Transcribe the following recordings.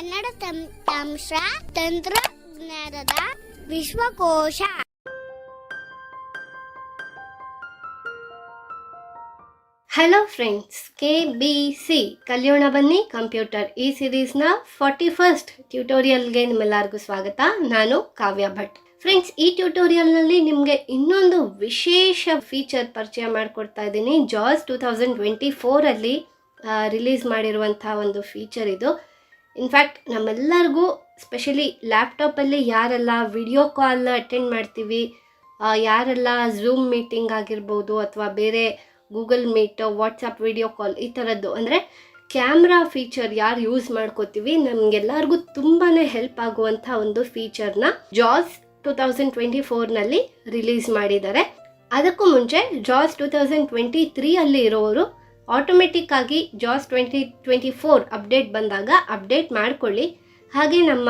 ಕನ್ನಡ ತಂತ್ರಾಂಶ ತಂತ್ರಜ್ಞಾನದ ವಿಶ್ವಕೋಶ. Hello friends, KBC ಕಲಿಯೋಣ ಬನ್ನಿ ಕಂಪ್ಯೂಟರ್ ಈ ಸೀರೀಸ್ನ 41st ಟ್ಯುಟೋರಿಯಲ್ಗೆ ನಿಮ್ಮೆಲ್ಲರಿಗೂ ಸ್ವಾಗತ. ನಾನು ಕಾವ್ಯ ಭಟ್. ಫ್ರೆಂಡ್ಸ್, ಈ ಟ್ಯುಟೋರಿಯಲ್ನಲ್ಲಿ ನಿಮಗೆ ಇನ್ನೊಂದು ವಿಶೇಷ ಫೀಚರ್ ಪರಿಚಯ ಮಾಡಿಕೊಡ್ತಾ ಇದ್ದೀನಿ. ಜಾಸ್ 2024 ರಿಲೀಸ್ ಮಾಡಿರುವಂಥ ಒಂದು ಫೀಚರ್ ಇದು. ಇನ್ಫ್ಯಾಕ್ಟ್ ನಮ್ಮೆಲ್ಲರಿಗೂ ಸ್ಪೆಷಲಿ ಲ್ಯಾಪ್ಟಾಪಲ್ಲಿ ಯಾರೆಲ್ಲ ವಿಡಿಯೋ ಕಾಲ್ ಅಟೆಂಡ್ ಮಾಡ್ತೀವಿ, ಯಾರೆಲ್ಲ ಝೂಮ್ ಮೀಟಿಂಗ್ ಆಗಿರ್ಬೋದು ಅಥವಾ ಬೇರೆ Google meet, WhatsApp video call ಈ ಥರದ್ದು, ಅಂದರೆ ಕ್ಯಾಮ್ರಾ ಫೀಚರ್ ಯಾರು ಯೂಸ್ ಮಾಡ್ಕೋತೀವಿ, ನಮಗೆಲ್ಲರಿಗೂ ತುಂಬಾ ಹೆಲ್ಪ್ ಆಗುವಂಥ ಒಂದು ಫೀಚರ್ನ ಜಾಸ್ 2024 ರಿಲೀಸ್ ಮಾಡಿದ್ದಾರೆ. ಅದಕ್ಕೂ ಮುಂಚೆ ಜಾಸ್ 2023 ಇರೋರು ಆಟೋಮೆಟಿಕ್ ಆಗಿ ಜಾಸ್ 2024 ಅಪ್ಡೇಟ್ ಬಂದಾಗ ಅಪ್ಡೇಟ್ ಮಾಡ್ಕೊಳ್ಳಿ. ಹಾಗೆ ನಮ್ಮ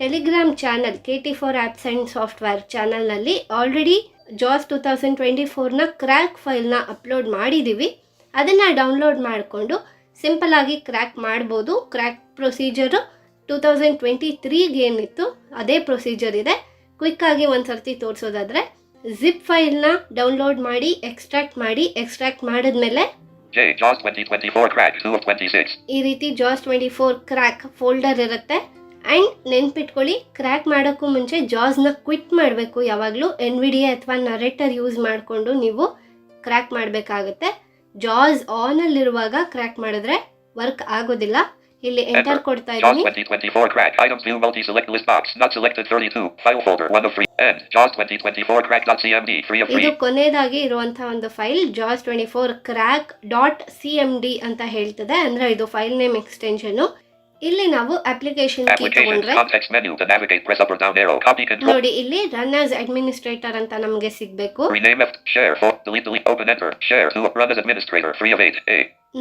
Telegram channel KT4 apps and software ಚಾನಲ್ನಲ್ಲಿ ಆಲ್ರೆಡಿ ಜಾಸ್ 2024 ಕ್ರ್ಯಾಕ್ ಫೈಲ್ನ ಅಪ್ಲೋಡ್ ಮಾಡಿದ್ದೀವಿ. ಅದನ್ನು ಡೌನ್ಲೋಡ್ ಮಾಡಿಕೊಂಡು ಸಿಂಪಲಾಗಿ ಕ್ರ್ಯಾಕ್ ಮಾಡ್ಬೋದು. ಕ್ರ್ಯಾಕ್ ಪ್ರೊಸೀಜರು 2023 ಏನಿತ್ತು ಅದೇ ಪ್ರೊಸೀಜರ್ ಇದೆ. ಕ್ವಿಕ್ಕಾಗಿ ಒಂದು ಸರ್ತಿ ತೋರಿಸೋದಾದರೆ, ಜಿಪ್ ಫೈಲ್ನ ಡೌನ್ಲೋಡ್ ಮಾಡಿ ಎಕ್ಸ್ಟ್ರಾಕ್ಟ್ ಮಾಡಿದ್ಮೇಲೆ ಈ ರೀತಿ ಜಾಸ್ 24 ಕ್ರ್ಯಾಕ್ ಫೋಲ್ಡರ್ ಇರುತ್ತೆ. ಆ್ಯಂಡ್ ನೆನ್ಪಿಟ್ಕೊಳ್ಳಿ, ಕ್ರ್ಯಾಕ್ ಮಾಡೋಕ್ಕೂ ಮುಂಚೆ ಜಾಸ್ನ ಕ್ವಿಟ್ ಮಾಡಬೇಕು. ಯಾವಾಗಲೂ NVDA ಅಥವಾ ನರೇಟರ್ ಯೂಸ್ ಮಾಡಿಕೊಂಡು ನೀವು ಕ್ರ್ಯಾಕ್ ಮಾಡಬೇಕಾಗುತ್ತೆ. ಜಾಸ್ ಆನಲ್ಲಿರುವಾಗ ಕ್ರ್ಯಾಕ್ ಮಾಡಿದ್ರೆ ವರ್ಕ್ ಆಗೋದಿಲ್ಲ. ಇಲ್ಲಿ ಎಂಟರ್ ಕೊಡ್ತಾ ಇದ್ದೀನಿ. ಇದು ಕೊನೆಯದಾಗಿ ಇರುವಂತಹ ಒಂದು ಫೈಲ್ ಜಾಸ್ 24 crack.cmd ಅಂತ ಹೇಳ್ತದೆ. ಅಂದ್ರೆ ಇದು ಫೈಲ್ ನೇಮ್ ಎಕ್ಸ್ಟೆನ್ಷನ್. ಇಲ್ಲಿ ನಾವು ಅಪ್ಲಿಕೇಶನ್ ಕೀ ತಗೊಂಡ್ರೆ ನೋಡಿ, ಇಲ್ಲಿ ರನ್ ಆಸ್ ಅಡ್ಮಿನಿಸ್ಟ್ರೇಟರ್ ಅಂತ ನಮಗೆ ಸಿಗಬೇಕು.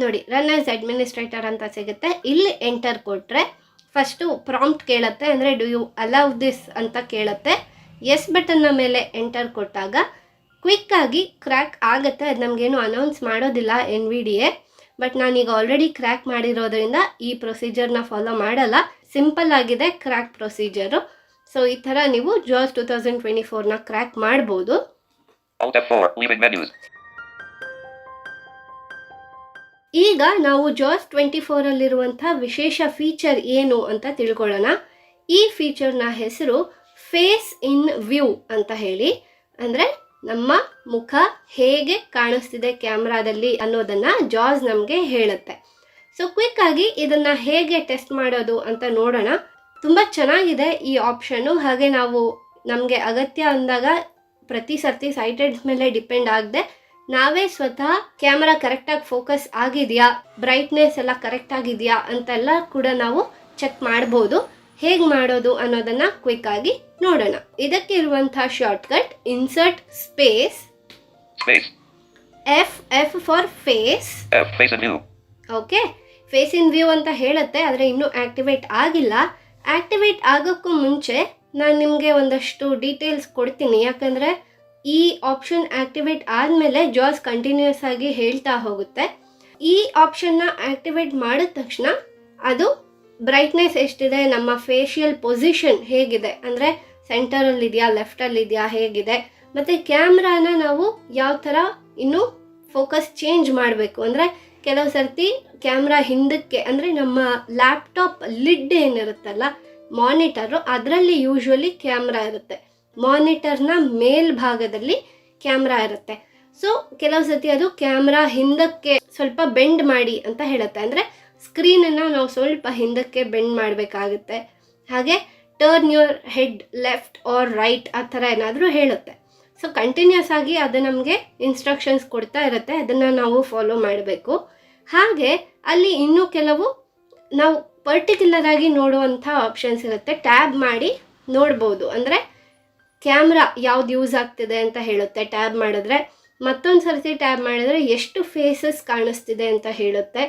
ನೋಡಿ, ರನ್ ಆಸ್ ಅಡ್ಮಿನಿಸ್ಟ್ರೇಟರ್ ಅಂತ ಸಿಗುತ್ತೆ. ಇಲ್ಲಿ ಎಂಟರ್ ಕೊಟ್ರೆ ಫಸ್ಟು ಪ್ರಾಂಪ್ಟ್ ಕೇಳುತ್ತೆ, ಅಂದರೆ ಡು ಯು ಅಲೌ ದಿಸ್ ಅಂತ ಕೇಳುತ್ತೆ. ಎಸ್ ಬಟನ್ನ ಮೇಲೆ ಎಂಟರ್ ಕೊಟ್ಟಾಗ ಕ್ವಿಕ್ಕಾಗಿ ಕ್ರ್ಯಾಕ್ ಆಗುತ್ತೆ. ಅದು ನಮಗೇನು ಅನೌನ್ಸ್ ಮಾಡೋದಿಲ್ಲ NVDA. ಬಟ್ ನಾನೀಗ ಆಲ್ರೆಡಿ ಕ್ರ್ಯಾಕ್ ಮಾಡಿರೋದ್ರಿಂದ ಈ ಪ್ರೊಸೀಜರ್ನ ಫಾಲೋ ಮಾಡಲ್ಲ. ಸಿಂಪಲ್ ಆಗಿದೆ ಕ್ರ್ಯಾಕ್ ಪ್ರೊಸೀಜರು. ಸೊ ಈ ಥರ ನೀವು ಜಾಸ್ 2024 ಕ್ರ್ಯಾಕ್ ಮಾಡ್ಬೋದು. ಈಗ ನಾವು ಜಾಸ್ 24 ವಿಶೇಷ ಫೀಚರ್ ಏನು ಅಂತ ತಿಳ್ಕೊಳ್ಳೋಣ. ಈ ಫೀಚರ್ನ ಹೆಸರು ಫೇಸ್ ಇನ್ ವ್ಯೂ ಅಂತ ಹೇಳಿ, ಅಂದರೆ ನಮ್ಮ ಮುಖ ಹೇಗೆ ಕಾಣಿಸ್ತಿದೆ ಕ್ಯಾಮ್ರಾದಲ್ಲಿ ಅನ್ನೋದನ್ನು ಜಾಸ್ ನಮಗೆ ಹೇಳುತ್ತೆ. ಸೊ ಕ್ವಿಕ್ಕಾಗಿ ಇದನ್ನು ಹೇಗೆ ಟೆಸ್ಟ್ ಮಾಡೋದು ಅಂತ ನೋಡೋಣ. ತುಂಬ ಚೆನ್ನಾಗಿದೆ ಈ ಆಪ್ಷನ್ನು. ಹಾಗೆ ನಾವು ನಮಗೆ ಅಗತ್ಯ ಅಂದಾಗ ಪ್ರತಿ ಸರ್ತಿ ಸೈಟೆಡ್ಸ್ ಮೇಲೆ ಡಿಪೆಂಡ್ ಆಗದೆ ನಾವೇ ಸ್ವತಃ ಕ್ಯಾಮ್ರಾ ಕರೆಕ್ಟಾಗಿ ಫೋಕಸ್ ಆಗಿದೆಯಾ, ಬ್ರೈಟ್ನೆಸ್ ಎಲ್ಲ ಕರೆಕ್ಟಾಗಿದೆಯಾ ಅಂತೆಲ್ಲ ಕೂಡ ನಾವು ಚೆಕ್ ಮಾಡ್ಬೋದು. ಹೇಗೆ ಮಾಡೋದು ಅನ್ನೋದನ್ನು ಕ್ವಿಕ್ಕಾಗಿ ನೋಡೋಣ. ಇದಕ್ಕೆ ಇರುವಂತಹ shortcut insert space F for face. Okay, face in view ಅಂತ ಹೇಳುತ್ತೆ, ಆದರೆ ಇನ್ನೂ ಆಕ್ಟಿವೇಟ್ ಆಗಿಲ್ಲ. ಆಕ್ಟಿವೇಟ್ ಆಗೋಕ್ಕೂ ಮುಂಚೆ ನಾನು ನಿಮಗೆ ಒಂದಷ್ಟು ಡೀಟೇಲ್ಸ್ ಕೊಡ್ತೀನಿ. ಯಾಕಂದರೆ ಈ ಆಪ್ಷನ್ ಆಕ್ಟಿವೇಟ್ ಆದಮೇಲೆ ಜಾಸ್ ಕಂಟಿನ್ಯೂಸ್ ಆಗಿ ಹೇಳ್ತಾ ಹೋಗುತ್ತೆ. ಈ ಆಪ್ಷನ್ನ ಆಕ್ಟಿವೇಟ್ ಮಾಡಿದ ತಕ್ಷಣ ಅದು ಬ್ರೈಟ್ನೆಸ್ ಎಷ್ಟಿದೆ, ನಮ್ಮ ಫೇಶಿಯಲ್ ಪೊಸಿಷನ್ ಹೇಗಿದೆ, ಅಂದರೆ ಸೆಂಟರಲ್ಲಿದೆಯಾ ಲೆಫ್ಟಲ್ಲಿದೆಯಾ ಹೇಗಿದೆ, ಮತ್ತು ಕ್ಯಾಮ್ರಾನ ನಾವು ಯಾವ ಥರ ಇನ್ನೂ ಫೋಕಸ್ ಚೇಂಜ್ ಮಾಡಬೇಕು. ಅಂದರೆ ಕೆಲವು ಸರ್ತಿ ಕ್ಯಾಮ್ರಾ ಹಿಂದಕ್ಕೆ, ಅಂದರೆ ನಮ್ಮ ಲ್ಯಾಪ್ಟಾಪ್ ಲಿಡ್ ಏನಿರುತ್ತಲ್ಲ ಮಾನಿಟರು, ಅದರಲ್ಲಿ ಯೂಶ್ವಲಿ ಕ್ಯಾಮ್ರಾ ಇರುತ್ತೆ. ಮಾನಿಟರ್ನ ಮೇಲ್ಭಾಗದಲ್ಲಿ ಕ್ಯಾಮ್ರಾ ಇರುತ್ತೆ. ಸೊ ಕೆಲವು ಸತಿ ಅದು ಕ್ಯಾಮ್ರಾ ಹಿಂದಕ್ಕೆ ಸ್ವಲ್ಪ ಬೆಂಡ್ ಮಾಡಿ ಅಂತ ಹೇಳುತ್ತೆ. ಅಂದರೆ ಸ್ಕ್ರೀನನ್ನು ನಾವು ಸ್ವಲ್ಪ ಹಿಂದಕ್ಕೆ ಬೆಂಡ್ ಮಾಡಬೇಕಾಗುತ್ತೆ. ಹಾಗೆ turn your head left or right ಆ ಥರ ಏನಾದರೂ ಹೇಳುತ್ತೆ. ಸೊ ಕಂಟಿನ್ಯೂಸ್ ಆಗಿ ಅದು ನಮಗೆ ಇನ್ಸ್ಟ್ರಕ್ಷನ್ಸ್ ಕೊಡ್ತಾ ಇರುತ್ತೆ. ಅದನ್ನು ನಾವು ಫಾಲೋ ಮಾಡಬೇಕು. ಹಾಗೆ ಅಲ್ಲಿ ಇನ್ನೂ ಕೆಲವು ನಾವು ಪರ್ಟಿಕ್ಯುಲರ್ ಆಗಿ ನೋಡುವಂಥ ಆಪ್ಷನ್ಸ್ ಇರುತ್ತೆ. ಟ್ಯಾಬ್ ಮಾಡಿ ನೋಡ್ಬೋದು. ಅಂದರೆ ಕ್ಯಾಮ್ರಾ ಯಾವ್ದು ಯೂಸ್ ಆಗ್ತಿದೆ ಅಂತ ಹೇಳುತ್ತೆ ಟ್ಯಾಬ್ ಮಾಡಿದ್ರೆ. ಮತ್ತೊಂದು ಸರ್ತಿ ಟ್ಯಾಬ್ ಮಾಡಿದ್ರೆ ಎಷ್ಟು ಫೇಸಸ್ ಕಾಣಿಸ್ತಿದೆ ಅಂತ ಹೇಳುತ್ತೆ.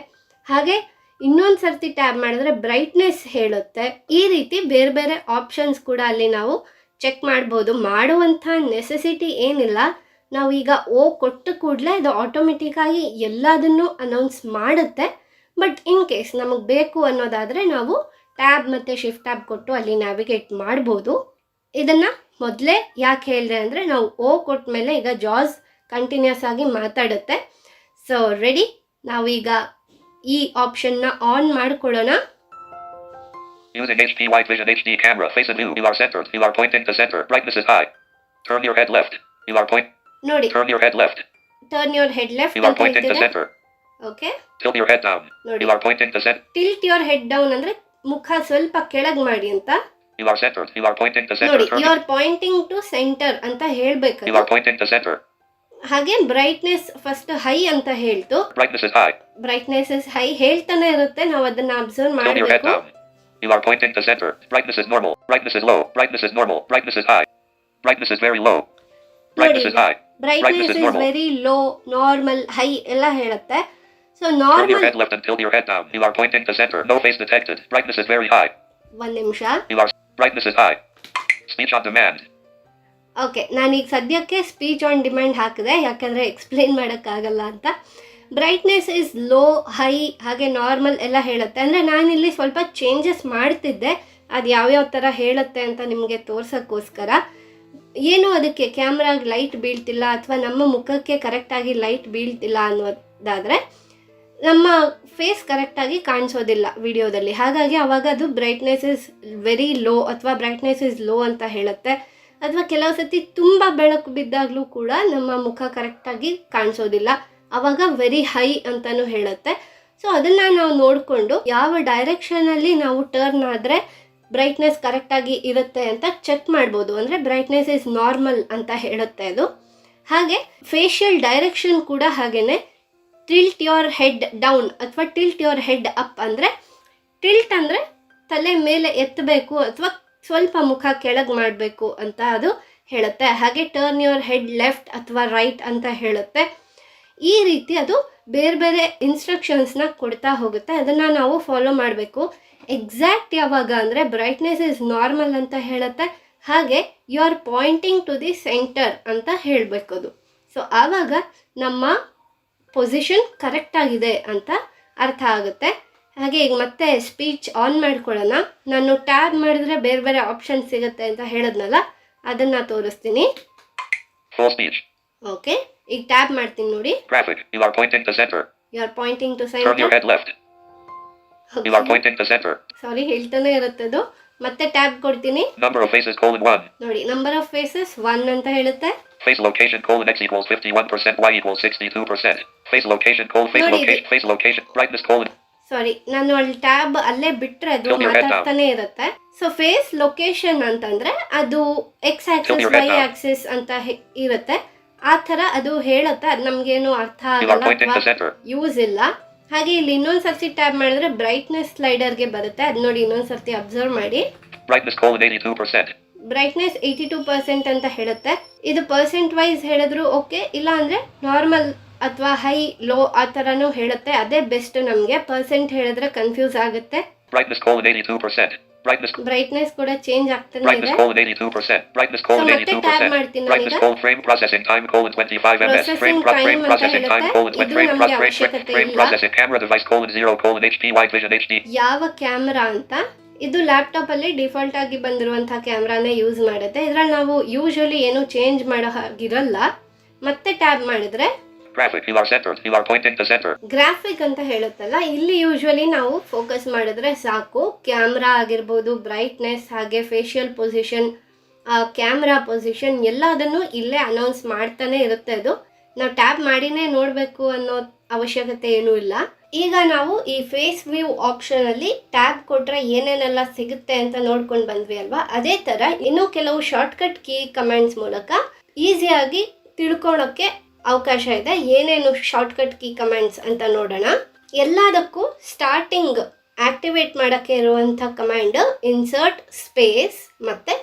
ಹಾಗೆ ಇನ್ನೊಂದು ಸರ್ತಿ ಟ್ಯಾಬ್ ಮಾಡಿದ್ರೆ ಬ್ರೈಟ್ನೆಸ್ ಹೇಳುತ್ತೆ. ಈ ರೀತಿ ಬೇರೆ ಬೇರೆ ಆಪ್ಷನ್ಸ್ ಕೂಡ ಅಲ್ಲಿ ನಾವು ಚೆಕ್ ಮಾಡ್ಬೋದು. ಮಾಡುವಂಥ ನೆಸೆಸಿಟಿ ಏನಿಲ್ಲ. ನಾವು ಈಗ ಕೊಟ್ಟ ಕೂಡಲೇ ಅದು ಆಟೋಮೆಟಿಕ್ಕಾಗಿ ಎಲ್ಲದನ್ನು ಅನೌನ್ಸ್ ಮಾಡುತ್ತೆ. ಬಟ್ ಇನ್ ಕೇಸ್ ನಮಗೆ ಬೇಕು ಅನ್ನೋದಾದರೆ ನಾವು ಟ್ಯಾಬ್ ಮತ್ತು ಶಿಫ್ಟ್ ಟ್ಯಾಬ್ ಕೊಟ್ಟು ಅಲ್ಲಿ ನ್ಯಾವಿಗೇಟ್ ಮಾಡ್ಬೋದು. ಇದನ್ನು ಮೊದಲೇ ಯಾಕೆ ಹೇಳಿದೆ ಅಂದರೆ ನಾವು ಓ ಕೊಟ್ಟ ಮೇಲೆ ಈಗ ಜಾಸ್ ಕಂಟಿನ್ಯೂಸ್ ಆಗಿ ಮಾತಾಡುತ್ತೆ. ಸೊ ರೆಡಿ, ನಾವೀಗ ಈ ಆಪ್ಷನ್ನ ಆನ್ ಮಾಡ್ಕೊಳ್ಳೋಣ. Using HP Wide Vision HD camera, face and view. You are centered. You are pointing to center. Brightness is high. Turn your head left. You are ನೋಡಿ, Turn your head left. Turn your head left You are pointing to center. Okay. Tilt your head down. ನೋಡಿ, You are pointing to center. Tilt your head down ಅಂದರೆ ಮುಖ ಸ್ವಲ್ಪ ಕೆಳಗೆ ಮಾಡಿ ಅಂತ. You are centered. You are pointing to center. ನೋಡಿ, Turn you are pointing to centre ಅಂತ ಹೇಳ್ಬೇಕು. You are pointing to center. ಹಾಗೆ ಬ್ರೈಟ್ನೆಸ್ ಫಸ್ಟ್ ಹೈ ಅಂತ ಹೇಳ್ತು. Brightness is high. Brightness is high ಹೇಳ್ತಾನೆ ಇರುತ್ತೆ, ನಾವು ಅದನ್ನ ಅಬ್ಸರ್ವ್ Tilt your head ಮಾಡಬೇಕು. down. You are pointing to center. Brightness is normal. Brightness is low. Brightness is normal. Brightness is high. Brightness is very low. Brightness is high. Brightness is very low, normal, high ಎಲ್ಲ ಹೇಳುತ್ತೆ. So Turn your normal, head left and tilt your head down. You are pointing to center. No face detected. Brightness is very high. ಒಂದು ನಿಮಿಷ. Brightness is high. Speech on demand. Okay, ನಾನೀಗ ಸದ್ಯಕ್ಕೆ speech on demand ಹಾಕಿದೆ, ಯಾಕಂದರೆ explain ಮಾಡೋಕ್ಕಾಗಲ್ಲ ಅಂತ. Brightness is low, high ಹಾಗೆ normal ಎಲ್ಲ ಹೇಳುತ್ತೆ. ಅಂದರೆ ನಾನಿಲ್ಲಿ ಸ್ವಲ್ಪ ಚೇಂಜಸ್ ಮಾಡ್ತಿದ್ದೆ, ಅದು ಯಾವ್ಯಾವ ಥರ ಹೇಳುತ್ತೆ ಅಂತ ನಿಮಗೆ ತೋರ್ಸೋಕ್ಕೋಸ್ಕರ. ಏನು ಅದಕ್ಕೆ ಕ್ಯಾಮ್ರಾಗೆ ಲೈಟ್ ಬೀಳ್ತಿಲ್ಲ ಅಥವಾ ನಮ್ಮ ಮುಖಕ್ಕೆ ಕರೆಕ್ಟಾಗಿ ಲೈಟ್ ಬೀಳ್ತಿಲ್ಲ ಅನ್ನೋದಾದರೆ ನಮ್ಮ ಫೇಸ್ ಕರೆಕ್ಟಾಗಿ ಕಾಣಿಸೋದಿಲ್ಲ ವಿಡಿಯೋದಲ್ಲಿ. ಹಾಗಾಗಿ ಆವಾಗ ಅದು ಬ್ರೈಟ್ನೆಸ್ ಇಸ್ ವೆರಿ ಲೋ ಅಥವಾ ಬ್ರೈಟ್ನೆಸ್ ಇಸ್ ಲೋ ಅಂತ ಹೇಳುತ್ತೆ. ಅಥವಾ ಕೆಲವು ಸತಿ ತುಂಬ ಬೆಳಕು ಬಿದ್ದಾಗಲೂ ಕೂಡ ನಮ್ಮ ಮುಖ ಕರೆಕ್ಟಾಗಿ ಕಾಣಿಸೋದಿಲ್ಲ, ಆವಾಗ ವೆರಿ ಹೈ ಅಂತಲೂ ಹೇಳುತ್ತೆ. ಸೊ ಅದನ್ನು ನಾವು ನೋಡಿಕೊಂಡು ಯಾವ ಡೈರೆಕ್ಷನಲ್ಲಿ ನಾವು ಟರ್ನ್ ಆದರೆ ಬ್ರೈಟ್ನೆಸ್ ಕರೆಕ್ಟಾಗಿ ಇರುತ್ತೆ ಅಂತ ಚೆಕ್ ಮಾಡ್ಬೋದು. ಅಂದರೆ ಬ್ರೈಟ್ನೆಸ್ ಇಸ್ ನಾರ್ಮಲ್ ಅಂತ ಹೇಳುತ್ತೆ ಅದು. ಹಾಗೆ ಫೇಶಿಯಲ್ ಡೈರೆಕ್ಷನ್ ಕೂಡ ಹಾಗೇ. ಟಿಲ್ಟ್ ಯೋರ್ ಹೆಡ್ ಡೌನ್ ಅಥವಾ ಟಿಲ್ಟ್ ಯೋರ್ ಹೆಡ್ ಅಪ್ ಅಂದರೆ, ಟಿಲ್ಟ್ ಅಂದರೆ ತಲೆ ಮೇಲೆ ಎತ್ತಬೇಕು ಅಥವಾ ಸ್ವಲ್ಪ ಮುಖ ಕೆಳಗೆ ಮಾಡಬೇಕು ಅಂತ ಅದು ಹೇಳುತ್ತೆ. ಹಾಗೆ ಟರ್ನ್ ಯೋರ್ ಹೆಡ್ ಲೆಫ್ಟ್ ಅಥವಾ ರೈಟ್ ಅಂತ ಹೇಳುತ್ತೆ. ಈ ರೀತಿ ಅದು ಬೇರೆ ಬೇರೆ ಇನ್ಸ್ಟ್ರಕ್ಷನ್ಸ್ನ ಕೊಡ್ತಾ ಹೋಗುತ್ತೆ, ಅದನ್ನು ನಾವು ಫಾಲೋ ಮಾಡಬೇಕು. ಎಕ್ಸಾಕ್ಟ್ ಯಾವಾಗ ಅಂದರೆ ಬ್ರೈಟ್ನೆಸ್ ಇಸ್ ನಾರ್ಮಲ್ ಅಂತ ಹೇಳುತ್ತೆ, ಹಾಗೆ you are pointing to the centre ಅಂತ ಹೇಳಬೇಕು ಅದು. ಸೊ ಆವಾಗ ನಮ್ಮ ಪೊಸಿಷನ್ ಕರೆಕ್ಟಾಗಿದೆ ಅಂತ ಅರ್ಥ ಆಗುತ್ತೆ. ಹಾಗೆ ಈಗ ಮತ್ತೆ ಸ್ಪೀಚ್ ಆನ್ ಮಾಡ್ಕೊಳ್ಳೋಣ. ನಾನು ಟ್ಯಾಬ್ ಮಾಡಿದ್ರೆ ಬೇರೆ ಬೇರೆ ಆಪ್ಷನ್ ಸಿಗುತ್ತೆ ಅಂತ ಹೇಳಿದ್ನಲ್ಲ, ಅದನ್ನು ತೋರಿಸ್ತೀನಿ. Full speech. ಓಕೆ, ಈಗ ಟ್ಯಾಬ್ ಮಾಡ್ತೀನಿ ನೋಡಿ. Graphic. You are pointing to center. You are pointing to Turn your centre. head left. You are pointing to center. Sorry, ಹೇಳ್ತಾನೆ ಇರುತ್ತೆ ಅದು. ಮತ್ತೆ ಟ್ಯಾಬ್ ಕೊಡ್ತೀನಿ. Number of faces :1. ನೋಡಿ, ನಂಬರ್ ಆಫ್ ಫೇಸಸ್ 1 ಅಂತ ಹೇಳುತ್ತೆ. Face location :x equals 51%, y equals 62%. Face location face location brightness : ಸಾರಿ, ನಾನು ಅಲ್ಲಿ ಟ್ಯಾಬ್ ಅಲ್ಲೇ ಬಿಟ್ರೆ ಅದು Tilt your head ಮಾತಾಡ್ತಾನೆ ಇರುತ್ತೆ. ಸೊ ಫೇಸ್ ಲೊಕೇಶನ್ ಅಂತಂದ್ರೆ ಅದು x axis Tilt your head y down. Axis ಅಂತ ಇರುತ್ತೆ. ಆ ಥರ ಅದು ಹೇಳುತ್ತೆ. ಅದು ನಮಗೇನು ಅರ್ಥ You are ಆಗಲ್ಲ pointing to ಅಥವಾ center. ಯೂಸ್ ಇಲ್ಲ. ಹಾಗೆ ಇಲ್ಲಿ ಇನ್ನೊಂದು ಸರ್ತಿ ಟ್ಯಾಬ್ ಮಾಡಿದ್ರೆ ಬ್ರೈಟ್ನೆಸ್ ಸ್ಲೈಡರ್ಗೆ ಬರುತ್ತೆ. ಅದು ನೋಡಿ, ಇನ್ನೊಂದು ಸರ್ತಿ ಅಬ್ಸರ್ವ್ ಮಾಡಿ. Brightness : 82%. ಬ್ರೈಟ್ನೆಸ್ 82% ಅಂತ ಹೇಳುತ್ತೆ. ಇದು ಪರ್ಸೆಂಟ್ ವೈಸ್ ಹೇಳಿದ್ರು ಓಕೆ, ಇಲ್ಲ ಅಂದರೆ ನಾರ್ಮಲ್ ಅಥವಾ ಹೈ ಲೋ ಆ ಥರನೂ ಹೇಳುತ್ತೆ. ಅದೇ ಬೆಸ್ಟ್ ನಮಗೆ. ಪರ್ಸೆಂಟ್ ಹೇಳಿದ್ರೆ ಕನ್ಫ್ಯೂಸ್ ಆಗುತ್ತೆ. Brightness : 82%. ಬ್ರೈಟ್ನೆಸ್ ಕೂಡ ಚೇಂಜ್ ಆಗ್ತಾನೆ ಇದೆ. Brightness : 82%. Brightness : So, ಮತ್ತೆ 82%. ಟ್ಯಾಬ್ ಮಾಡ್ತೀನಿ Brightness : ನಾನೀಗ. frame processing time : 25 ms. Processing Frame time ಅಂತ processing time ಹೇಳುತ್ತೆ. ಇದು ನಮ್ಗೆ ಅವಶ್ಯಕತೆ frame ಇಲ್ಲ. processing camera device : 0 HP Wide Vision HD. ಯಾವ ಕ್ಯಾಮ್ರಾ ಅಂತ, ಇದು ಲ್ಯಾಪ್ಟಾಪ್ ಅಲ್ಲಿ ಡಿಫಾಲ್ಟ್ ಆಗಿ ಬಂದಿರುವಂತಹ ಕ್ಯಾಮ್ರಾನೇ ಯೂಸ್ ಮಾಡುತ್ತೆ. ಇದ್ರಲ್ಲಿ ನಾವು ಯೂಶುವಲಿ ಏನು ಚೇಂಜ್ ಮಾಡೋ ಹಾಗಿರಲ್ಲ. ಮತ್ತೆ ಟ್ಯಾಬ್ ಮಾಡಿದ್ರೆ Graphic. You are centered. You are pointing to center. Graphic ಅಂತ ಹೇಳುತ್ತಲ್ಲ, ಇಲ್ಲಿ ಯೂಶುವಲಿ ನಾವು ಫೋಕಸ್ ಮಾಡಿದ್ರೆ ಸಾಕು. ಕ್ಯಾಮ್ರಾ ಆಗಿರ್ಬೋದು, ಬ್ರೈಟ್ನೆಸ್ ಹಾಗೆ ಫೇಶಿಯಲ್ ಪೊಸಿಷನ್, ಕ್ಯಾಮ್ರಾ ಪೊಸಿಷನ್ ಎಲ್ಲದನ್ನು ಇಲ್ಲೇ ಅನೌನ್ಸ್ ಮಾಡ್ತಾನೆ ಇರುತ್ತೆ. ಅದು ನಾವು ಟ್ಯಾಬ್ ಮಾಡಿನೇ ನೋಡಬೇಕು ಅನ್ನೋ ಅವಶ್ಯಕತೆ ಏನೂ ಇಲ್ಲ. ಈಗ ನಾವು ಈ ಫೇಸ್ ವ್ಯೂ ಆಪ್ಷನ್ ಅಲ್ಲಿ ಟ್ಯಾಬ್ ಕೊಟ್ರೆ ಏನೇನೆಲ್ಲ ಸಿಗುತ್ತೆ ಅಂತ ನೋಡ್ಕೊಂಡು ಬಂದ್ವಿ ಅಲ್ವಾ. ಅದೇ ತರ ಇನ್ನೂ ಕೆಲವು ಶಾರ್ಟ್ಕಟ್ ಕೀ ಕಮೆಂಟ್ಸ್ ಮೂಲಕ ಈಸಿಯಾಗಿ ತಿಳ್ಕೊಳಕ್ಕೆ ಅವಕಾಶ ಇದೆ. ಏನೇನು ಶಾರ್ಟ್ಕಟ್ ಕೀ ಕಮೆಂಟ್ಸ್ ಅಂತ ನೋಡೋಣ. ಎಲ್ಲದಕ್ಕೂ ಸ್ಟಾರ್ಟಿಂಗ್ ಆಕ್ಟಿವೇಟ್ ಮಾಡೋಕ್ಕೆ ಇರುವಂಥ ಕಮಾಂಡ್ ಇನ್ಸರ್ಟ್ ಸ್ಪೇಸ್ ಮತ್ತು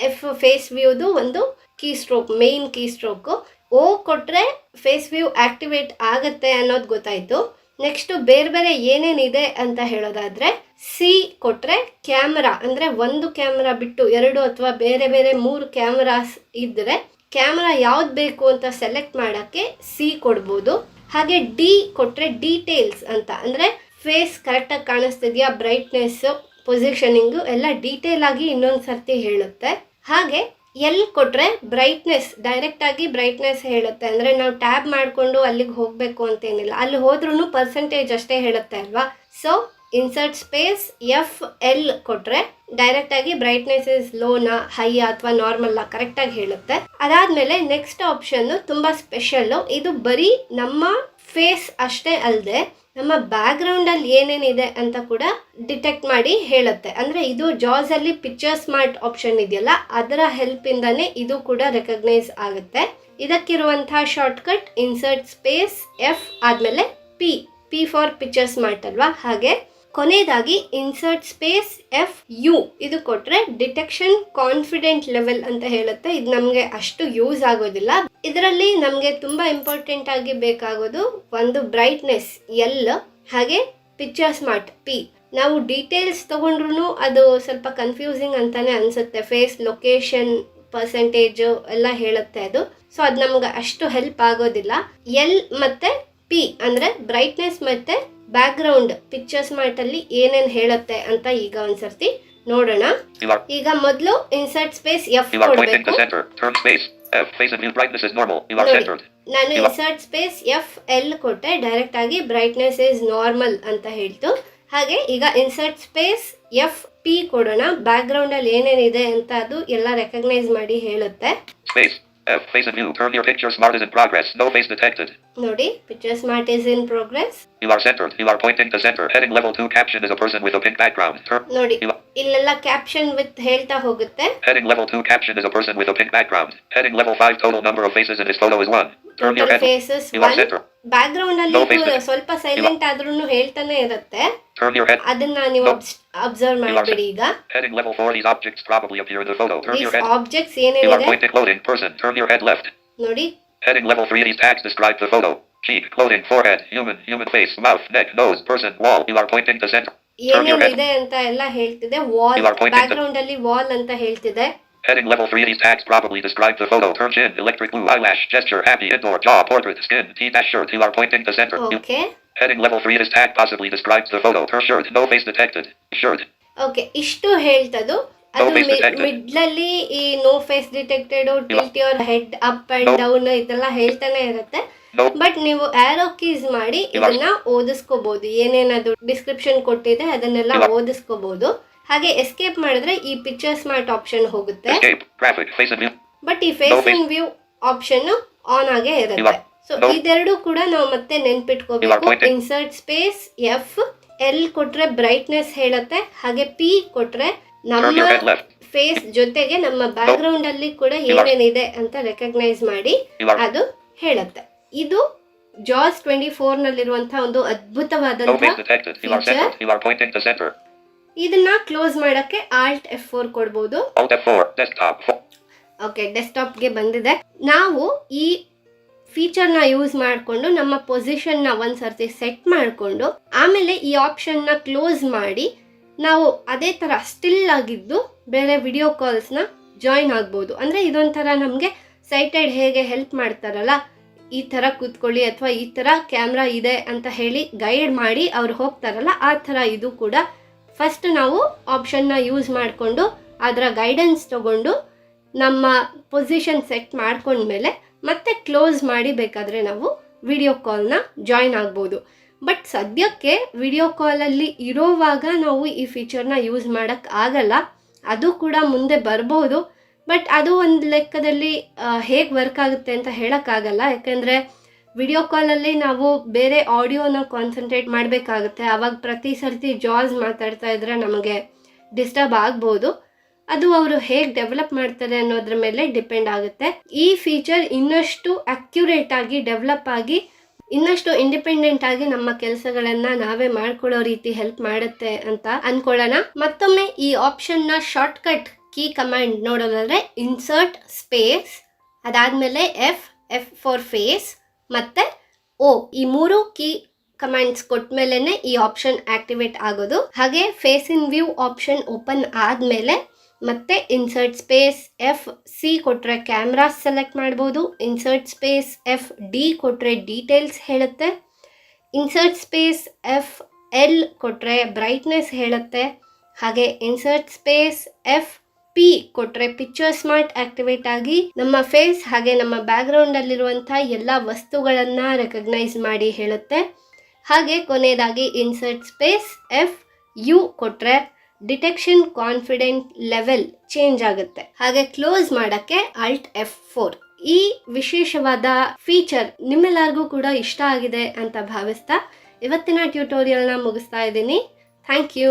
ಎಫ್ ಫೇಸ್ ವ್ಯೂದು ಒಂದು keystroke, main keystroke. O ಕೊಟ್ಟರೆ ಫೇಸ್ ವ್ಯೂ ಆಕ್ಟಿವೇಟ್ ಆಗುತ್ತೆ ಅನ್ನೋದು ಗೊತ್ತಾಯಿತು. ನೆಕ್ಸ್ಟು ಬೇರೆ ಬೇರೆ ಏನೇನಿದೆ ಅಂತ ಹೇಳೋದಾದರೆ, ಸಿ ಕೊಟ್ಟರೆ ಕ್ಯಾಮ್ರಾ, ಅಂದರೆ ಒಂದು ಕ್ಯಾಮ್ರಾ ಬಿಟ್ಟು 2 ಅಥವಾ ಬೇರೆ ಬೇರೆ 3 ಕ್ಯಾಮ್ರಾಸ್ ಇದ್ದರೆ ಕ್ಯಾಮ್ರಾ ಯಾವ್ದು ಬೇಕು ಅಂತ ಸೆಲೆಕ್ಟ್ ಮಾಡೋಕ್ಕೆ ಸಿ ಕೊಡ್ಬೋದು. ಹಾಗೆ ಡಿ ಕೊಟ್ಟರೆ ಡೀಟೇಲ್ಸ್ ಅಂತ, ಅಂದರೆ ಫೇಸ್ ಕರೆಕ್ಟಾಗಿ ಕಾಣಿಸ್ತಿದೆಯಾ, ಬ್ರೈಟ್ನೆಸ್ಸು ಪೊಸಿಷನಿಂಗು ಎಲ್ಲ ಡೀಟೇಲ್ ಆಗಿ ಇನ್ನೊಂದು ಸರ್ತಿ ಹೇಳುತ್ತೆ. ಹಾಗೆ ಎಲ್ ಕೊಟ್ರೆ ಬ್ರೈಟ್ನೆಸ್ ಡೈರೆಕ್ಟ್ ಆಗಿ ಬ್ರೈಟ್ನೆಸ್ ಹೇಳುತ್ತೆ. ಅಂದರೆ ನಾವು ಟ್ಯಾಬ್ ಮಾಡಿಕೊಂಡು ಅಲ್ಲಿಗೆ ಹೋಗಬೇಕು ಅಂತೇನಿಲ್ಲ, ಅಲ್ಲಿ ಹೋದ್ರೂ ಪರ್ಸೆಂಟೇಜ್ ಅಷ್ಟೇ ಹೇಳುತ್ತೆ ಅಲ್ವಾ. ಸೊ ಇನ್ಸರ್ಟ್ ಸ್ಪೇಸ್ FL ಕೊಟ್ರೆ ಡೈರೆಕ್ಟ್ ಆಗಿ ಬ್ರೈಟ್ನೆಸ್ ಇಸ್ ಲೋನಾ ಹೈಯಾ ಅಥವಾ ನಾರ್ಮಲ್ ಕರೆಕ್ಟಾಗಿ ಹೇಳುತ್ತೆ. ಅದಾದ್ಮೇಲೆ ನೆಕ್ಸ್ಟ್ ಆಪ್ಷನ್ ತುಂಬಾ ಸ್ಪೆಷಲ್ಲು. ಇದು ಬರೀ ನಮ್ಮ ಫೇಸ್ ಅಷ್ಟೇ ಅಲ್ಲದೆ ನಮ್ಮ ಬ್ಯಾಕ್ ಗ್ರೌಂಡ್ ಅಲ್ಲಿ ಏನೇನಿದೆ ಅಂತ ಕೂಡ ಡಿಟೆಕ್ಟ್ ಮಾಡಿ ಹೇಳುತ್ತೆ. ಅಂದ್ರೆ ಇದು ಜಾಸ್ ಅಲ್ಲಿ ಪಿಕ್ಚರ್ ಸ್ಮಾರ್ಟ್ ಆಪ್ಷನ್ ಇದೆಯಲ್ಲ, ಅದರ ಹೆಲ್ಪ್ ಇಂದಾನೆ ಇದು ಕೂಡ ರೆಕಗ್ನೈಸ್ ಆಗುತ್ತೆ. ಇದಕ್ಕಿರುವಂತಹ ಶಾರ್ಟ್ಕಟ್ ಇನ್ಸರ್ಟ್ ಸ್ಪೇಸ್ F ಆದ್ಮೇಲೆ P ಫಾರ್ ಪಿಕ್ಚರ್ ಸ್ಮಾರ್ಟ್ ಅಲ್ವಾ. ಹಾಗೆ ಕೊನೆಯದಾಗಿ ಇನ್ಸರ್ಟ್ ಸ್ಪೇಸ್ FU ಇದು ಕೊಟ್ರೆ ಡಿಟೆಕ್ಷನ್ ಕಾನ್ಫಿಡೆಂಟ್ ಲೆವೆಲ್ ಅಂತ ಹೇಳುತ್ತೆ. ಇದು ನಮಗೆ ಅಷ್ಟು ಯೂಸ್ ಆಗೋದಿಲ್ಲ. ಇದರಲ್ಲಿ ನಮಗೆ ತುಂಬಾ ಇಂಪಾರ್ಟೆಂಟ್ ಆಗಿ ಬೇಕಾಗೋದು ಒಂದು ಬ್ರೈಟ್ನೆಸ್ L, ಹಾಗೆ ಪಿಕ್ಚರ್ ಸ್ಮಾರ್ಟ್ P. ನಾವು ಡೀಟೇಲ್ಸ್ ತಗೊಂಡ್ರು ಅದು ಸ್ವಲ್ಪ ಕನ್ಫ್ಯೂಸಿಂಗ್ ಅಂತಾನೆ ಅನ್ಸುತ್ತೆ. ಫೇಸ್ ಲೊಕೇಶನ್ ಪರ್ಸೆಂಟೇಜ್ ಎಲ್ಲ ಹೇಳುತ್ತೆ ಅದು. ಸೊ ಅದು ನಮ್ಗೆ ಅಷ್ಟು ಹೆಲ್ಪ್ ಆಗೋದಿಲ್ಲ. L ಮತ್ತೆ P ಅಂದ್ರೆ ಬ್ರೈಟ್ನೆಸ್ ಮತ್ತೆ ಬ್ಯಾಕ್ ಗ್ರೌಂಡ್ ಪಿಕ್ಚರ್ ಸ್ಮಾರ್ಟ್ ಅಲ್ಲಿ ಏನೇನ್ ಹೇಳುತ್ತೆ ಅಂತ ಈಗ ಒಂದ್ಸರ್ತಿ ನೋಡೋಣ. ಈಗ ಮೊದಲು ಇನ್ಸರ್ಟ್ ಸ್ಪೇಸ್ F ಕೊಡ್ಬೇಕು. ನಾನು ಇನ್ಸರ್ಟ್ ಸ್ಪೇಸ್ FL ಕೊಟ್ಟೆ, ಡೈರೆಕ್ಟ್ ಆಗಿ ಬ್ರೈಟ್ನೆಸ್ ಇಸ್ ನಾರ್ಮಲ್ ಅಂತ ಹೇಳ್ತು. ಹಾಗೆ ಈಗ ಇನ್ಸರ್ಟ್ ಸ್ಪೇಸ್ FP ಕೊಡೋಣ. ಬ್ಯಾಕ್ ಗ್ರೌಂಡ್ ಅಲ್ಲಿ ಏನೇನಿದೆ ಅಂತ ಅದು ಎಲ್ಲ ರೆಕಗ್ನೈಸ್ ಮಾಡಿ ಹೇಳುತ್ತೆ. Face and view. Turn your picture smart is in progress. No face detected. ನೋಡಿ, picture smart is in progress. You are centered. You are pointing to center. Heading level 2 caption is a person with a pink background. ನೋಡಿ, ಇಲ್ಲೆಲ್ಲ caption with ಹೇಳ್ತಾ ಹೋಗುತ್ತೆ. Heading level 2 caption is a person with a pink background. Heading level 5 total number of faces in this photo is 1. Turn your head. Faces 1. Background ಅಲ್ಲಿ ಸ್ವಲ್ಪ silent ಆದ್ರೂನು ಹೇಳ್ತಾನೆ ಇರುತ್ತೆ. Turn your head. ಅದನ್ನ ನೀವು observe ಮಾಡಬೇಡಿ. ಈಗ heading level 4 these objects probably appear in the photo. Turn your head. Objects ಏನೇನಿದೆ? You are pointing clothing person. Turn your head left. ನೋಡಿ. Heading level 3 these tags describe the photo. Cheek, clothing, forehead, human face, mouth, neck, nose, person, wall. You are pointing to center. ಏನೇನಿದೆ ಅಂತ ಎಲ್ಲ ಹೇಳ್ತಿದೆ. Wall, back ground ಅಲ್ಲಿ wall ಅಂತ ಹೇಳ್ತಿದೆ. Heading level 3 these tags probably describe the photo. Turn chin, electric blue, eyelash, gesture, happy, indoor, jaw, portrait, skin, T-shirt. You are pointing to center. Okay. Heading level 3 this tag possibly describes the photo. Her shirt, no face detected. Shirt. Okay, ಇಷ್ಟು ಹೇಳ್ತದು. ಅದು ಮಿಡ್ಲಲ್ಲಿ ಈ no face detected, tilt your head up and down ಇದೆಲ್ಲ ಹೇಳ್ತಾನೆ ಇರುತ್ತೆ. But ನೀವು ಆರೋ keys ಮಾಡಿ ಇದನ್ನ ಓದಿಸ್ಕೋಬಹುದು. ಏನೇನದು ಡಿಸ್ಕ್ರಿಪ್ಷನ್ ಕೊಟ್ಟಿದೆ ಅದನ್ನೆಲ್ಲ ಓದಿಸ್ಕೋಬಹುದು. ಹಾಗೆ ಎಸ್ಕೇಪ್ ಮಾಡಿದ್ರೆ ಈ ಪಿಕ್ಚರ್ ಸ್ಮಾರ್ಟ್ ಆಪ್ಷನ್ ಹೋಗುತ್ತೆ. ಬಟ್ ಈ face in view option on ಆಗೇ ಇರುತ್ತೆ. ಸೊ ಇದೆರಡು ಕೂಡ ನಾವು ಮತ್ತೆ ನೆನ್ಪಿಟ್ಕೋಬೇಕು. ಇನ್ಸರ್ಟ್ ಸ್ಪೇಸ್ FL ಕೊಟ್ರೆ ಬ್ರೈಟ್ನೆಸ್ ಹೇಳುತ್ತೆ, ಹಾಗೆ P ಕೊಟ್ರೆ ನಮ್ಮ ಫೇಸ್ ಜೊತೆಗೆ ನಮ್ಮ ಬ್ಯಾಕ್ ಗ್ರೌಂಡ್ ಅಲ್ಲಿ ಕೂಡ ಏನೇನಿದೆ ಅಂತ ರೆಕಗ್ನೈಸ್ ಮಾಡಿ ಅದು ಹೇಳುತ್ತೆ. ಇದು ಜಾಸ್ 24 ನಲ್ಲಿರುವಂತಹ ಒಂದು ಅದ್ಭುತವಾದಂತಹ ಫೀಚರ್. ಇದನ್ನ ಕ್ಲೋಸ್ ಮಾಡಕ್ಕೆ Alt F4 ಕೊಡಬಹುದು. ಓಕೆ, ಡೆಸ್ಕ್ಟಾಪ್ಗೆ ಬಂದಿದೆ. ನಾವು ಈ ಫೀಚರ್ನ ಯೂಸ್ ಮಾಡಿಕೊಂಡು ನಮ್ಮ ಪೊಸಿಷನ್ನ ಒಂದ್ಸರ್ತಿ ಸೆಟ್ ಮಾಡಿಕೊಂಡು ಆಮೇಲೆ ಈ ಆಪ್ಷನ್ನ ಕ್ಲೋಸ್ ಮಾಡಿ ನಾವು ಅದೇ ಥರ ಸ್ಟಿಲ್ ಆಗಿದ್ದು ಬೇರೆ ವಿಡಿಯೋ ಕಾಲ್ಸ್ನ ಜಾಯಿನ್ ಆಗ್ಬೋದು. ಅಂದರೆ ಇದೊಂಥರ ನಮಗೆ ಸೈಟೆಡ್ ಹೇಗೆ ಹೆಲ್ಪ್ ಮಾಡ್ತಾರಲ್ಲ, ಈ ಥರ ಕೂತ್ಕೊಳ್ಳಿ ಅಥವಾ ಈ ಥರ ಕ್ಯಾಮ್ರಾ ಇದೆ ಅಂತ ಹೇಳಿ ಗೈಡ್ ಮಾಡಿ ಅವ್ರು ಹೋಗ್ತಾರಲ್ಲ, ಆ ಥರ ಇದು ಕೂಡ. ಫಸ್ಟ್ ನಾವು ಆಪ್ಷನ್ನ ಯೂಸ್ ಮಾಡಿಕೊಂಡು ಅದರ ಗೈಡೆನ್ಸ್ ತಗೊಂಡು ನಮ್ಮ ಪೊಸಿಷನ್ ಸೆಟ್ ಮಾಡ್ಕೊಂಡ್ಮೇಲೆ ಮತ್ತೆ ಕ್ಲೋಸ್ ಮಾಡಿ ಬೇಕಾದರೆ ನಾವು ವಿಡಿಯೋ ಕಾಲ್ನ ಜಾಯಿನ್ ಆಗ್ಬೋದು. ಬಟ್ ಸದ್ಯಕ್ಕೆ ವಿಡಿಯೋ ಕಾಲಲ್ಲಿ ಇರೋವಾಗ ನಾವು ಈ ಫೀಚರ್ನ ಯೂಸ್ ಮಾಡೋಕ್ಕೆ ಆಗಲ್ಲ. ಅದು ಕೂಡ ಮುಂದೆ ಬರ್ಬೋದು. ಬಟ್ ಅದು ಒಂದು ಲೆಕ್ಕದಲ್ಲಿ ಹೇಗೆ ವರ್ಕ್ ಆಗುತ್ತೆ ಅಂತ ಹೇಳೋಕ್ಕಾಗಲ್ಲ. ಯಾಕೆಂದರೆ ವಿಡಿಯೋ ಕಾಲಲ್ಲಿ ನಾವು ಬೇರೆ ಆಡಿಯೋನ ಕಾನ್ಸಂಟ್ರೇಟ್ ಮಾಡಬೇಕಾಗುತ್ತೆ. ಆವಾಗ ಪ್ರತಿ ಸರ್ತಿ ಜಾಸ್ ಮಾತಾಡ್ತಾ ಇದ್ರೆ ನಮಗೆ ಡಿಸ್ಟರ್ಬ್ ಆಗ್ಬೋದು. ಅದು ಅವರು ಹೇಗೆ ಡೆವಲಪ್ ಮಾಡ್ತಾರೆ ಅನ್ನೋದ್ರ ಮೇಲೆ ಡಿಪೆಂಡ್ ಆಗುತ್ತೆ. ಈ ಫೀಚರ್ ಇನ್ನಷ್ಟು ಅಕ್ಯುರೇಟ್ ಆಗಿ ಡೆವಲಪ್ ಆಗಿ ಇನ್ನಷ್ಟು ಇಂಡಿಪೆಂಡೆಂಟ್ ಆಗಿ ನಮ್ಮ ಕೆಲಸಗಳನ್ನ ನಾವೇ ಮಾಡ್ಕೊಳ್ಳೋ ರೀತಿ ಹೆಲ್ಪ್ ಮಾಡುತ್ತೆ ಅಂತ ಅನ್ಕೊಳ್ಳೋಣ. ಮತ್ತೊಮ್ಮೆ ಈ ಆಪ್ಷನ್ನ ಶಾರ್ಟ್ಕಟ್ ಕೀ ಕಮಾಂಡ್ ನೋಡೋದಾದ್ರೆ ಇನ್ಸರ್ಟ್ ಸ್ಪೇಸ್, ಅದಾದಮೇಲೆ F ಫಾರ್ ಫೇಸ್ ಮತ್ತೆ O, ಈ ಮೂರು ಕೀ ಕಮಾಂಡ್ಸ್ ಕೊಟ್ಮೇಲೆ ಈ ಆಪ್ಷನ್ ಆಕ್ಟಿವೇಟ್ ಆಗೋದು. ಹಾಗೆ face in view option open ಆದಮೇಲೆ ಮತ್ತೆ ಇನ್ಸರ್ಟ್ ಸ್ಪೇಸ್ FC ಕೊಟ್ಟರೆ ಕ್ಯಾಮ್ರಾ ಸೆಲೆಕ್ಟ್ ಮಾಡ್ಬೋದು. ಇನ್ಸರ್ಟ್ ಸ್ಪೇಸ್ FD ಕೊಟ್ಟರೆ ಡೀಟೇಲ್ಸ್ ಹೇಳುತ್ತೆ. ಇನ್ಸರ್ಟ್ ಸ್ಪೇಸ್ FL ಕೊಟ್ಟರೆ ಬ್ರೈಟ್ನೆಸ್ ಹೇಳುತ್ತೆ. ಹಾಗೆ ಇನ್ಸರ್ಟ್ ಸ್ಪೇಸ್ FP ಕೊಟ್ರೆ ಪಿಕ್ಚರ್ ಸ್ಮಾರ್ಟ್ ಆಕ್ಟಿವೇಟ್ ಆಗಿ ನಮ್ಮ ಫೇಸ್ ಹಾಗೆ ನಮ್ಮ ಬ್ಯಾಕ್ಗ್ರೌಂಡ್ ಅಲ್ಲಿರುವಂಥ ಎಲ್ಲ ವಸ್ತುಗಳನ್ನ ರೆಕಗ್ನೈಸ್ ಮಾಡಿ ಹೇಳುತ್ತೆ. ಹಾಗೆ ಕೊನೆಯದಾಗಿ ಇನ್ಸರ್ಟ್ ಸ್ಪೇಸ್ FU ಕೊಟ್ರೆ ಡಿಟೆಕ್ಷನ್ ಕಾನ್ಫಿಡೆಂಟ್ ಲೆವೆಲ್ ಚೇಂಜ್ ಆಗುತ್ತೆ. ಹಾಗೆ ಕ್ಲೋಸ್ ಮಾಡಕ್ಕೆ Alt F4. ಈ ವಿಶೇಷವಾದ ಫೀಚರ್ ನಿಮ್ಮೆಲ್ಲರಿಗೂ ಕೂಡ ಇಷ್ಟ ಆಗಿದೆ ಅಂತ ಭಾವಿಸ್ತಾ ಇವತ್ತಿನ ಟ್ಯುಟೋರಿಯಲ್ನ ಮುಗಿಸ್ತಾ ಇದ್ದೀನಿ. Thank you.